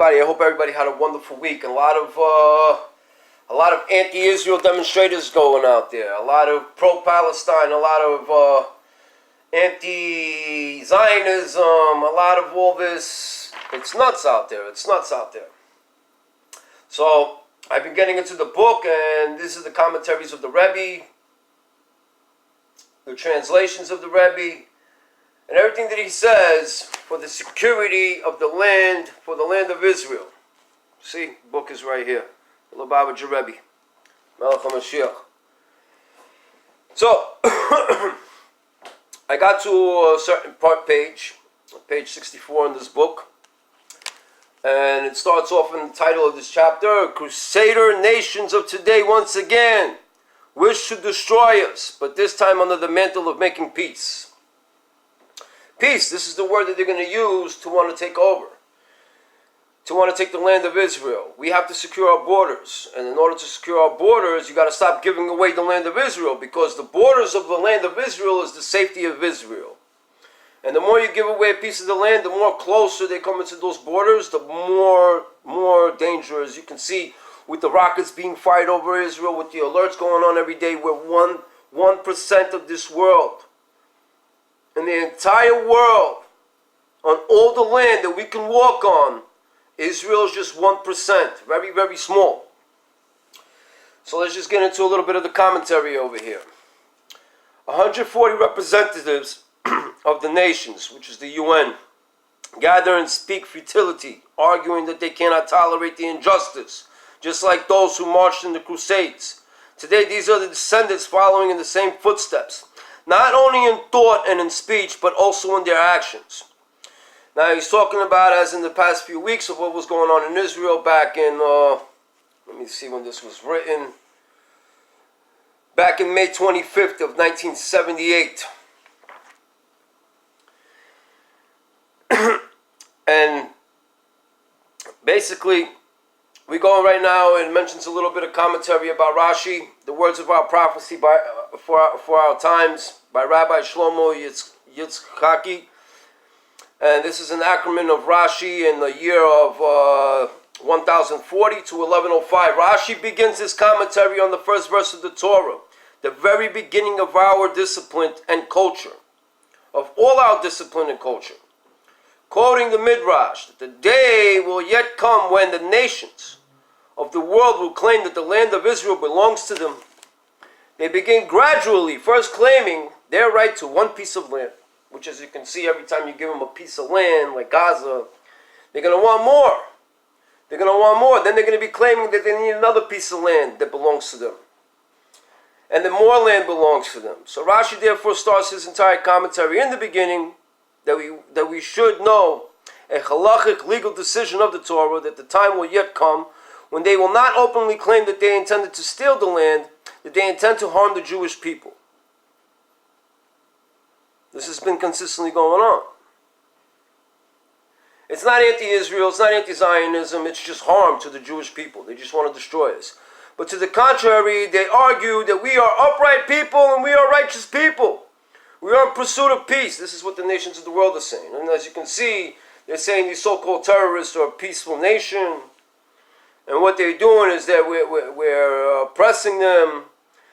everybody. I hope everybody had a wonderful week. A lot of anti-Israel demonstrators going out there. A lot of pro-Palestine. A lot of anti-Zionism. A lot of all this. It's nuts out there. It's nuts out there. So I've been getting into the book, and this is the commentaries of the Rebbe, the translations of the Rebbe, and everything that he says for the security of the land, for the land of Israel. See, the book is right here. The Lubavitcher Rebbe, Melech HaMashiach. So, I got to a certain page 64 in this book, and it starts off in the title of this chapter, Crusader nations of today once again wish to destroy us, but this time under the mantle of making peace. Peace, this is the word that they're going to use to want to take over, to want to take the land of Israel. We have to secure our borders, and in order to secure our borders, you got to stop giving away the land of Israel, because the borders of the land of Israel is the safety of Israel. And the more you give away a piece of the land, the more closer they come into those borders, the more dangerous. You can see with the rockets being fired over Israel, with the alerts going on every day, we're 1% of this world. In the entire world, on all the land that we can walk on, Israel is just 1%, very, very small. So let's just get into a little bit of the commentary over here. 140 representatives of the nations, which is the UN, gather and speak futility, arguing that they cannot tolerate the injustice, just like those who marched in the Crusades. Today, these are the descendants following in the same footsteps, not only in thought and in speech, but also in their actions. Now, he's talking about, as in the past few weeks, of what was going on in Israel back in, let me see when this was written, back in May 25th of 1978. And basically, we go right now and mentions a little bit of commentary about Rashi, the words of our prophecy for our times by Rabbi Shlomo Yitzchaki. And this is an acronym of Rashi in the year of 1040 to 1105. Rashi begins his commentary on the first verse of the Torah, the very beginning of our discipline and culture, of all our discipline and culture. Quoting the Midrash, that the day will yet come when the nations of the world will claim that the land of Israel belongs to them. They begin gradually, first claiming their right to one piece of land, which, as you can see, every time you give them a piece of land, like Gaza, they're going to want more. They're going to want more. Then they're going to be claiming that they need another piece of land that belongs to them. And then more land belongs to them. So Rashi therefore starts his entire commentary in the beginning that we should know a halachic legal decision of the Torah, that the time will yet come when they will not openly claim that they intended to steal the land, that they intend to harm the Jewish people. This has been consistently going on. It's not anti-Israel, it's not anti-Zionism, it's just harm to the Jewish people. They just want to destroy us. But to the contrary, they argue that we are upright people and we are righteous people. We are in pursuit of peace. This is what the nations of the world are saying. And as you can see, they're saying these so-called terrorists are a peaceful nation. And what they're doing is that we're oppressing them.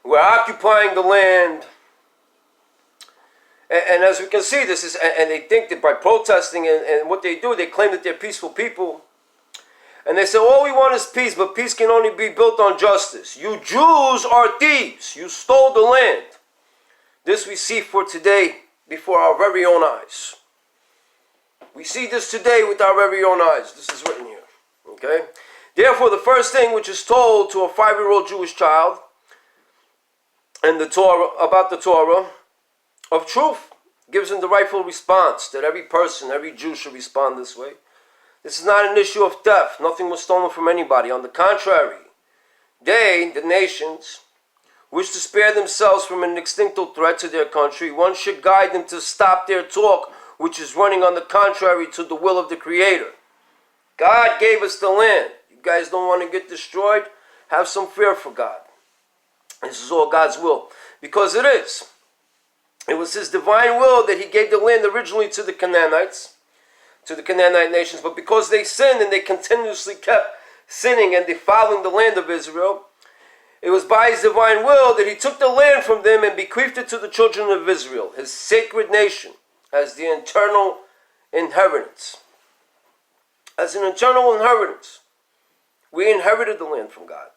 We're occupying the land. And as we can see, this is, and they think that by protesting and what they do, they claim that they're peaceful people. And they say, all we want is peace, but peace can only be built on justice. You Jews are thieves. You stole the land. This we see for today before our very own eyes. We see this today with our very own eyes. This is written here. Okay? Therefore, the first thing which is told to a 5-year-old Jewish child in the Torah, about the Torah of truth, gives him the rightful response that every person, every Jew should respond this way. This is not an issue of theft. Nothing was stolen from anybody. On the contrary, they, the nations, wish to spare themselves from an extinctal threat to their country. One should guide them to stop their talk, which is running on the contrary to the will of the Creator. God gave us the land. You guys don't want to get destroyed? Have some fear for God. This is all God's will. Because it is. It was His divine will that He gave the land originally to the Canaanites, to the Canaanite nations, but because they sinned and they continuously kept sinning and defiling the land of Israel, it was by his divine will that he took the land from them and bequeathed it to the children of Israel, his sacred nation, as the eternal inheritance. As an eternal inheritance. We inherited the land from God.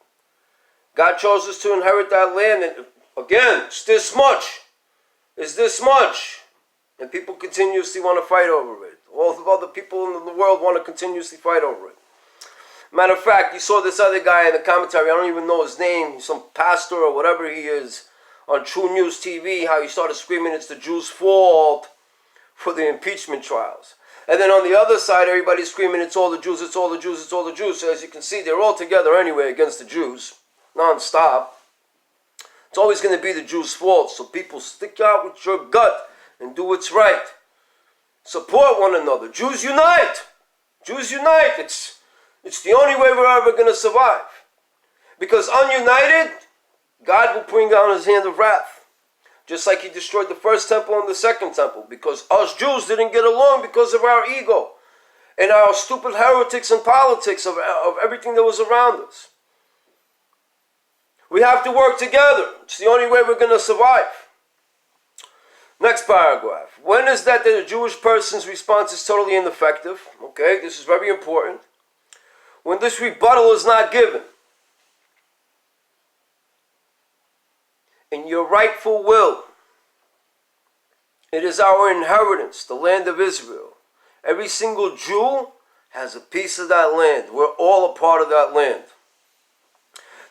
God chose us to inherit that land, and again, it's this much. It's this much. And people continuously want to fight over it. All the other people in the world want to continuously fight over it. Matter of fact, you saw this other guy in the commentary, I don't even know his name, some pastor or whatever he is, on True News TV, how he started screaming it's the Jews' fault for the impeachment trials. And then on the other side, everybody's screaming it's all the Jews, it's all the Jews, it's all the Jews. So as you can see, they're all together anyway against the Jews, non-stop. It's always going to be the Jews' fault. So people, stick out with your gut and do what's right. Support one another. Jews unite. Jews unite. It's the only way we're ever going to survive. Because ununited, God will bring down his hand of wrath. Just like he destroyed the first temple and the second temple. Because us Jews didn't get along because of our ego. And our stupid heretics and politics of everything that was around us. We have to work together. It's the only way we're going to survive. Next paragraph. When is that the Jewish person's response is totally ineffective? Okay, this is very important. When this rebuttal is not given. In your rightful will. It is our inheritance, the land of Israel. Every single Jew has a piece of that land. We're all a part of that land.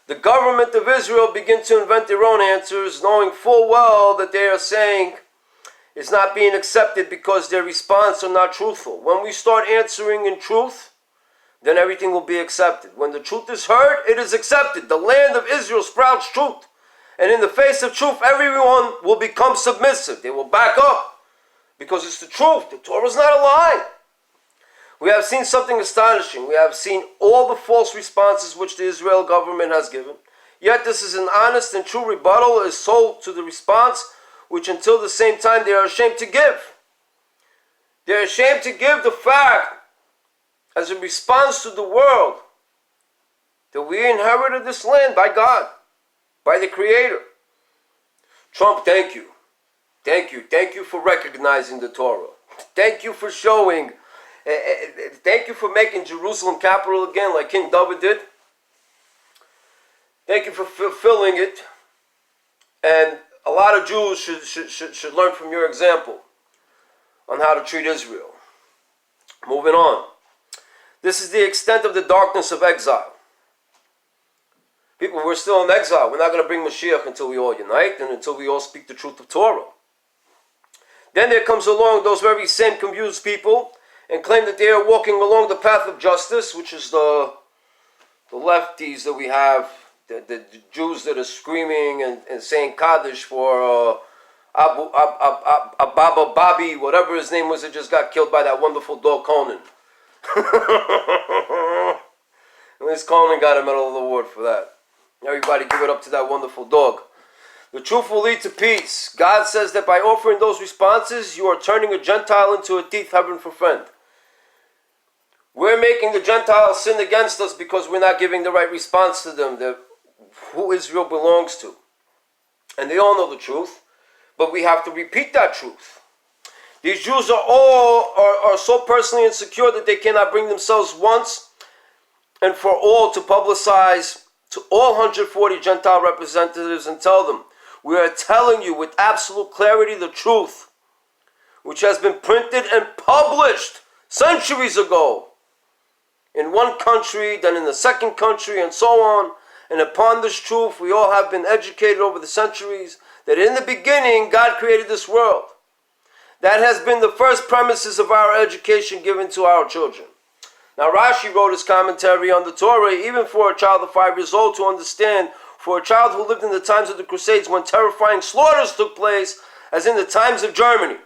The government of Israel begin to invent their own answers, knowing full well that they are saying is not being accepted because their response are not truthful. When we start answering in truth, then everything will be accepted. When the truth is heard, it is accepted. The land of Israel sprouts truth. And in the face of truth, everyone will become submissive. They will back up because it's the truth. The Torah is not a lie. We have seen something astonishing. We have seen all the false responses which the Israel government has given. Yet this is an honest and true rebuttal is sold to the response which until the same time they are ashamed to give. They are ashamed to give the fact as a response to the world that we inherited this land by God, by the Creator. Trump, thank you. Thank you. Thank you for recognizing the Torah. Thank you for showing, thank you for making Jerusalem capital again like King David did. Thank you for fulfilling it. And a lot of Jews should learn from your example on how to treat Israel. Moving on. This is the extent of the darkness of exile. People, we're still in exile. We're not going to bring Mashiach until we all unite and until we all speak the truth of Torah. Then there comes along those very same confused people and claim that they are walking along the path of justice, which is the lefties that we have, the Jews that are screaming and saying Kaddish for Ababa Babi, whatever his name was, that just got killed by that wonderful dog Conan. At least Conan got a Medal of the Award for that. Everybody give it up to that wonderful dog. The truth will lead to peace. God says that by offering those responses, you are turning a Gentile into a thief, heaven for friend. We're making the Gentiles sin against us because we're not giving the right response to them, who Israel belongs to. And they all know the truth, but we have to repeat that truth. These Jews are so personally insecure that they cannot bring themselves once and for all to publicize to all 140 Gentile representatives and tell them, we are telling you with absolute clarity the truth, which has been printed and published centuries ago in one country, then in the second country, and so on. And upon this truth, we all have been educated over the centuries that in the beginning, God created this world. That has been the first premises of our education given to our children. Now Rashi wrote his commentary on the Torah, even for a child of 5 years old to understand, for a child who lived in the times of the Crusades when terrifying slaughters took place, as in the times of Germany.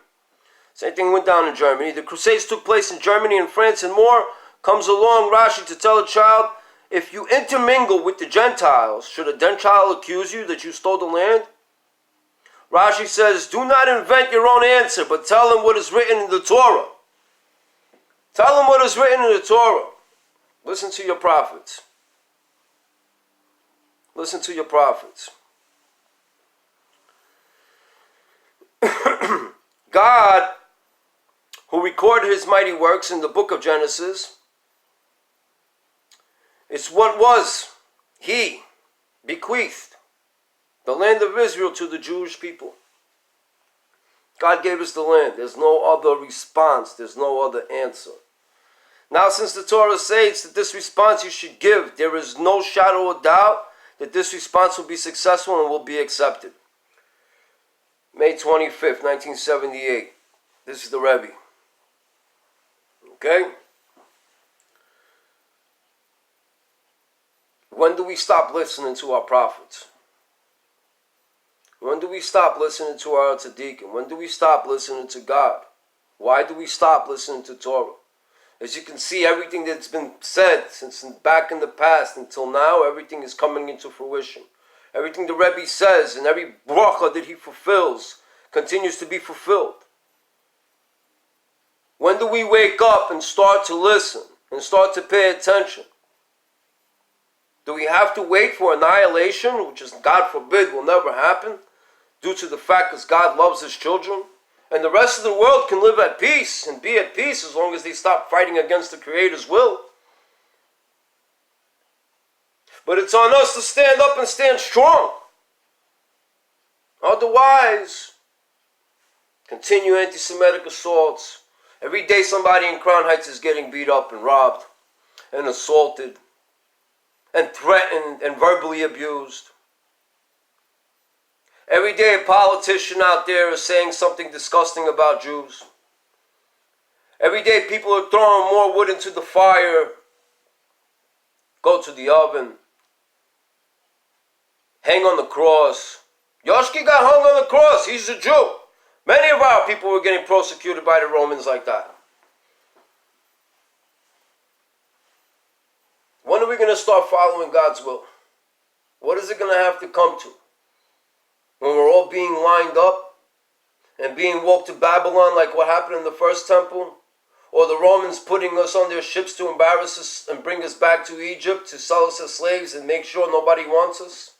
Same thing went down in Germany. The Crusades took place in Germany and France and more. Comes along Rashi to tell a child, if you intermingle with the Gentiles, should a Gentile accuse you that you stole the land? Rashi says, do not invent your own answer, but tell them what is written in the Torah. Tell them what is written in the Torah. Listen to your prophets. Listen to your prophets. God, who recorded his mighty works in the book of Genesis, it's what was. He bequeathed the land of Israel to the Jewish people. God gave us the land. There's no other response. There's no other answer. Now, since the Torah states that this response you should give, there is no shadow of doubt that this response will be successful and will be accepted. May 25th, 1978. This is the Rebbe. Okay? When do we stop listening to our prophets? When do we stop listening to our tzaddikim? When do we stop listening to God? Why do we stop listening to Torah? As you can see, everything that's been said since back in the past until now, everything is coming into fruition. Everything the Rebbe says and every bracha that he fulfills continues to be fulfilled. When do we wake up and start to listen and start to pay attention? Do we have to wait for annihilation, which is, God forbid, will never happen, due to the fact that God loves his children? And the rest of the world can live at peace and be at peace as long as they stop fighting against the Creator's will. But it's on us to stand up and stand strong. Otherwise, continue anti-Semitic assaults. Every day somebody in Crown Heights is getting beat up and robbed and assaulted and threatened and verbally abused. Every day a politician out there is saying something disgusting about Jews. Every day people are throwing more wood into the fire. Go to the oven. Hang on the cross. Yoshki got hung on the cross. He's a Jew. Many of our people were getting persecuted by the Romans like that. When are we going to start following God's will? What is it going to have to come to? When we're all being lined up and being walked to Babylon like what happened in the first temple? Or the Romans putting us on their ships to embarrass us and bring us back to Egypt to sell us as slaves and make sure nobody wants us?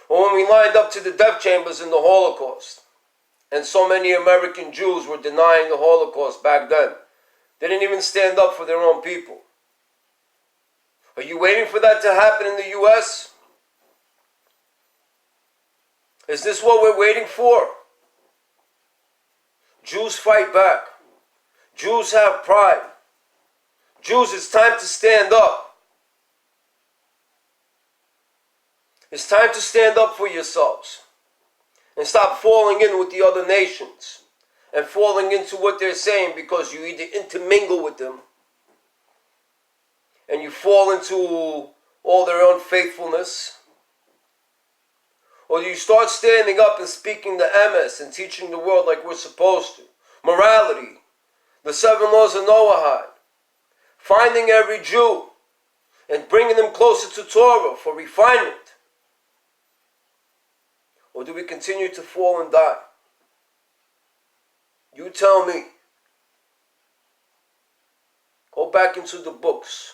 Or when we lined up to the death chambers in the Holocaust and so many American Jews were denying the Holocaust back then. They didn't even stand up for their own people. Are you waiting for that to happen in the U.S.? Is this what we're waiting for? Jews fight back. Jews have pride. Jews, it's time to stand up. It's time to stand up for yourselves and stop falling in with the other nations and falling into what they're saying because you either intermingle with them and you fall into all their unfaithfulness, or you start standing up and speaking the emes and teaching the world like we're supposed to. Morality, the 7 laws of Noahide, finding every Jew and bringing them closer to Torah for refinement. Or do we continue to fall and die? You tell me. Go back into the books.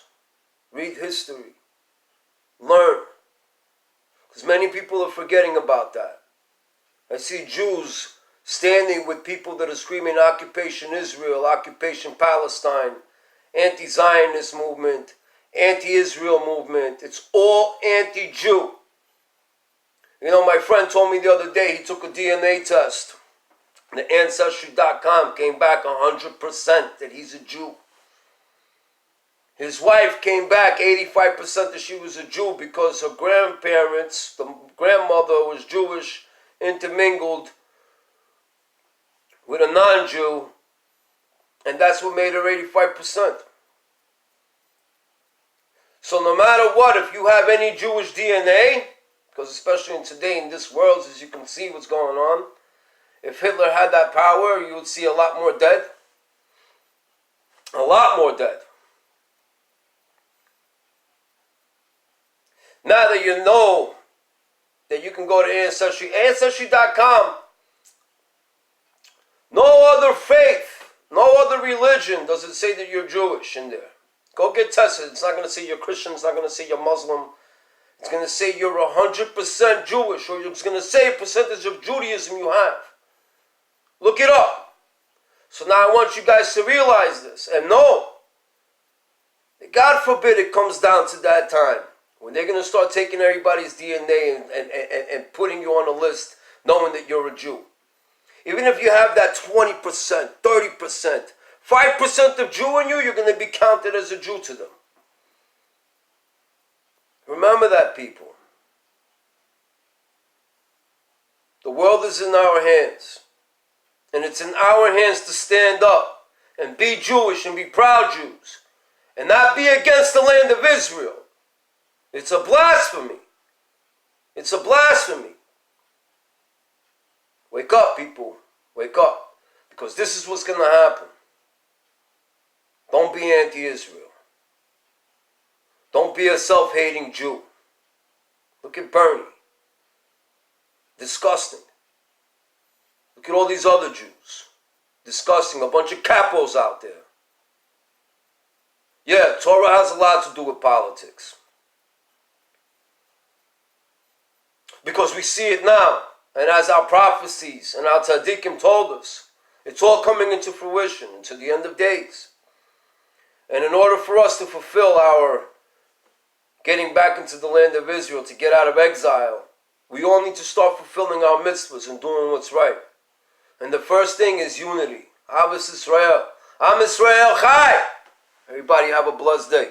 Read history. Learn. Because many people are forgetting about that. I see Jews standing with people that are screaming occupation Israel, occupation Palestine, anti-Zionist movement, anti-Israel movement. It's all anti-Jew. You know, my friend told me the other day he took a DNA test. The Ancestry.com came back 100% that he's a Jew. His wife came back 85% that she was a Jew because her grandparents, the grandmother was Jewish, intermingled with a non-Jew, and that's what made her 85%. So no matter what, if you have any Jewish DNA, because especially in this world, as you can see what's going on, if Hitler had that power, you would see a lot more dead. A lot more dead. Now that you know that you can go to Ancestry.com, no other faith No other religion does it say that you're Jewish in there. Go get tested. It's not going to say you're Christian. It's not going to say you're Muslim. It's going to say you're 100% Jewish, or it's going to say a percentage of Judaism you have. Look it up. So now I want you guys to realize this and know that God forbid it comes down to that time when they're going to start taking everybody's DNA and putting you on a list knowing that you're a Jew. Even if you have that 20%, 30%, 5% of Jew in you, you're going to be counted as a Jew to them. Remember that, people. The world is in our hands. And it's in our hands to stand up and be Jewish and be proud Jews. And not be against the land of Israel. It's a blasphemy. It's a blasphemy. Wake up, people. Wake up. Because this is what's going to happen. Don't be anti-Israel. Don't be a self-hating Jew. Look at Bernie. Disgusting. Look at all these other Jews. Disgusting. A bunch of capos out there. Yeah, Torah has a lot to do with politics. Because we see it now. And as our prophecies and our tzaddikim told us, it's all coming into fruition, into the end of days. And in order for us to fulfill our getting back into the land of Israel, to get out of exile, we all need to start fulfilling our mitzvahs and doing what's right. And the first thing is unity. Ahavas Israel. Am Israel Chai. Everybody have a blessed day.